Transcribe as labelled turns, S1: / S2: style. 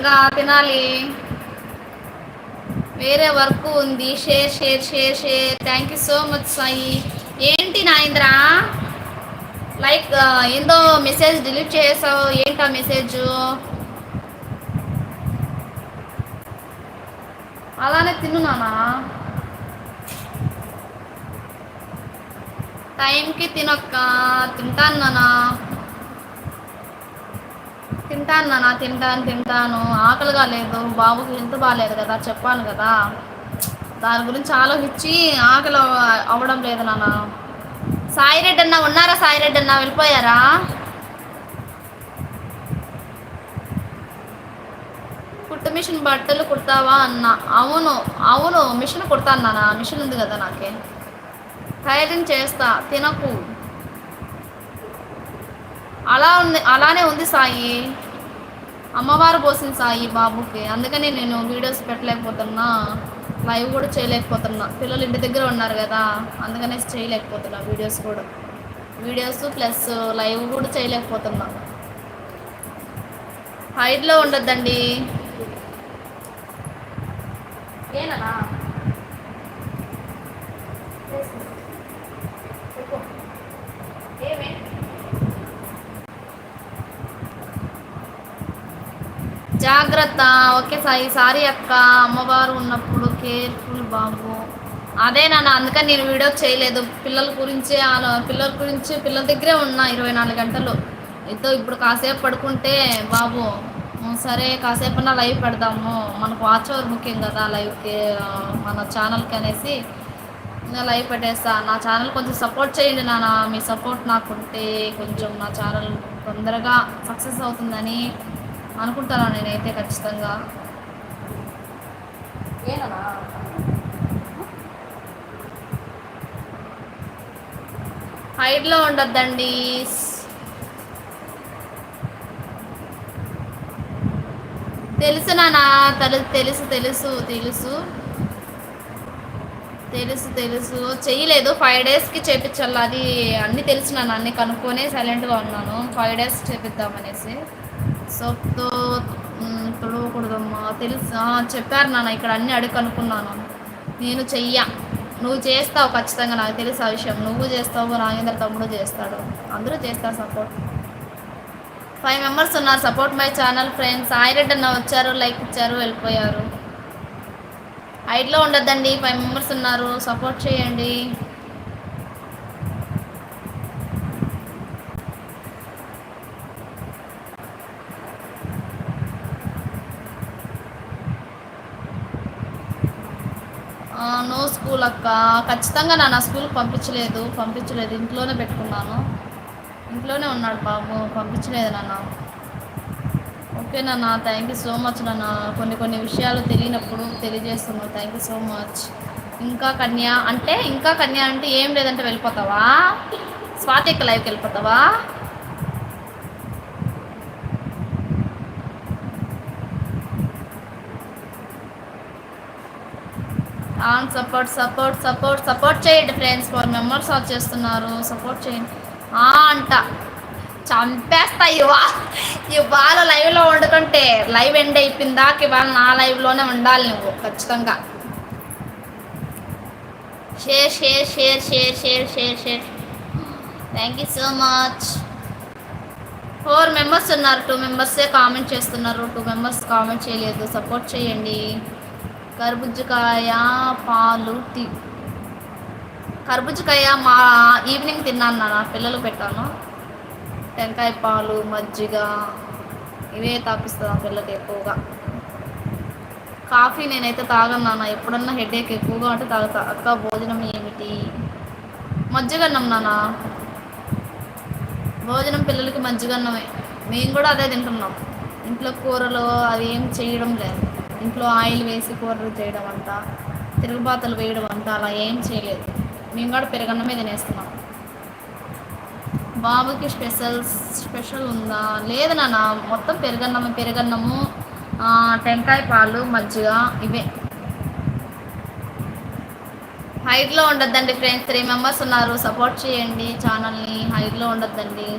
S1: ఇంకా తినాలి. వేరే వర్క్ ఉంది. Share share share share. Thank you so much Sai. ఏంటి నాయింద్రా, లైక్ ఏందో మెసేజ్ డిలీట్ చేసావు, ఏంటా మెసేజ్? అలానే తిన్నానా? టైంకి తినొక్క. తింటాను నానా, తింటాను. ఆకలిగా లేదు, బాబుకి హెల్త్ బాగాలేదు కదా, చెప్పాను కదా. దాని గురించి ఆలోచించి ఆకలి అవ్వడం లేదు నాన్న. సాయిరెడ్డి అన్న ఉన్నారా? సాయిరెడ్డి అన్న వెళ్ళిపోయారా? కుట్టు మిషన్ బట్టలు కుడతావా అన్న. అవును అవును, మిషన్ కుడతాను నాన్న, మిషన్ ఉంది కదా నాకే. టైలరింగ్ చేస్తా. తినకు. అలానే ఉంది సాయి. అమ్మవారు పోసింది సాయి బాబుకి, అందుకని నేను వీడియోస్ పెట్టలేకపోతున్నా, లైవ్ కూడా చేయలేకపోతున్నా. పిల్లలు ఇంటి దగ్గర ఉన్నారు కదా, అందుకనే చేయలేకపోతున్నా వీడియోస్ ప్లస్ లైవ్ కూడా చేయలేకపోతున్నా. హైట్లో ఉండొద్దండి. ఏనా ఏమే జాగ్రత్త. ఓకే సాయి. సారీ అక్క, అమ్మవారు ఉన్నప్పుడు కేర్ఫుల్ బాబు. అదే నాన్న, అందుకని నేను వీడియో చేయలేదు. పిల్లల దగ్గరే ఉన్నా 24 గంటలు. ఇప్పుడు కాసేపు పడుకుంటే బాబు, సరే కాసేపన్నా లైవ్ పెడదాము, మనకు వాచ్ అవర్ ముఖ్యం కదా లైవ్కి, మన ఛానల్కి అనేసి ఇంకా లైవ్ పెట్టేస్తా. నా ఛానల్ కొంచెం సపోర్ట్ చేయండి నాన్న. మీ సపోర్ట్ నాకుంటే కొంచెం నా ఛానల్ తొందరగా సక్సెస్ అవుతుందని అనుకుంటాను నేనైతే ఖచ్చితంగా. ఏనా హైట్లో ఉండొద్దండి. తెలుసు నానా, తెలుసు తెలుసు తెలుసు తెలుసు తెలుసు చేయలేదు. 5 డేస్కి చేపించాలి, అది అన్నీ తెలిసిన అన్నీ కనుక్కొని సైలెంట్గా ఉన్నాను. 5 డేస్ చేపిద్దామనేసి. సోప్తో తుడవకూడదమ్మా, తెలుసు చెప్పారు నాన్న, ఇక్కడ అన్నీ అడిగి కనుక్కున్నాను. నేను చెయ్యా, నువ్వు చేస్తావు ఖచ్చితంగా, నాకు తెలుసు ఆ విషయం. నువ్వు చేస్తావు, నాగేంద్ర తమ్ముడు చేస్తాడు, అందరూ చేస్తారు సపోర్ట్. 5 మెంబర్స్ ఉన్నారు support my channel friends. Sai Reddy అన్న వచ్చారు, లైక్ ఇచ్చారు, వెళ్ళిపోయారు. హైట్లో ఉండొద్దండి. 5 మెంబర్స్ ఉన్నారు, సపోర్ట్ చేయండి. నో స్కూల్ అక్క. ఖచ్చితంగా నా స్కూల్కి పంపించలేదు, ఇంట్లోనే పెట్టుకున్నాను. ఇంట్లోనే ఉన్నాడు బాబు, పంపించలేదు నాన్న. ఓకే నాన్న, థ్యాంక్ యూ సో మచ్ నాన్న. కొన్ని విషయాలు తెలియనప్పుడు తెలియజేస్తున్నావు, థ్యాంక్ యూ సో మచ్. ఇంకా కన్యా అంటే ఏం లేదంటే వెళ్ళిపోతావా? స్వాతికి లైవ్కి వెళ్ళిపోతావా? సపోర్ట్ చేయండి ఫ్రెండ్స్. 4 మెంబర్స్ చేస్తున్నారు, సపోర్ట్ చేయండి. అంట చంపేస్తా ఇవాళ లైవ్లో వండుకుంటే, లైవ్ ఎండ్ అయిపోయిందాక ఇవాళ నా లైవ్లోనే ఉండాలి నువ్వు ఖచ్చితంగా. Share share share share share share share. Thank you so much. 4 members ఉన్నారు, 2 మెంబర్సే కామెంట్ చేస్తున్నారు, 2 మెంబర్స్ కామెంట్ చేయలేదు. సపోర్ట్ చేయండి. కర్బుజ్జకాయ పాలు కర్బుజ్జకాయ మా ఈవినింగ్ తిన్నాను నాన్న, పిల్లలు పెట్టాను. టెంకాయ పాలు మజ్జిగ ఇవే తాపిస్తాను పిల్లలకి ఎక్కువగా. కాఫీ నేనైతే తాగను నాన్న, ఎప్పుడన్నా హెడేక్ ఎక్కువగా ఉంటే తాగుతా. అక్క భోజనం ఏమిటి? మజ్జిగన్నం నాన్న, భోజనం పిల్లలకి మజ్జిగన్నమే. మేము కూడా అదే తింటున్నాం. ఇంట్లో కూరలు అవి ఏం చేయడం లేదు. ఇంట్లో ఆయిల్ వేసి కూరలు చేయడం అంట, తిరుగుబాతలు వేయడం అంట, అలా ఏం చేయలేదు. మేము కూడా పెరుగన్నమే తినేస్తున్నాం. బాబుకి స్పెషల్ ఉందా? లేదు నాన్న, మొత్తం పెరుగన్నము టెంకాయ పాలు మజ్జిగ ఇవే. హైట్లో ఉండొద్దండి ఫ్రెండ్స్. 3 మెంబర్స్ ఉన్నారు, సపోర్ట్ చేయండి ఛానల్ని. హైట్లో ఉండొద్దండి.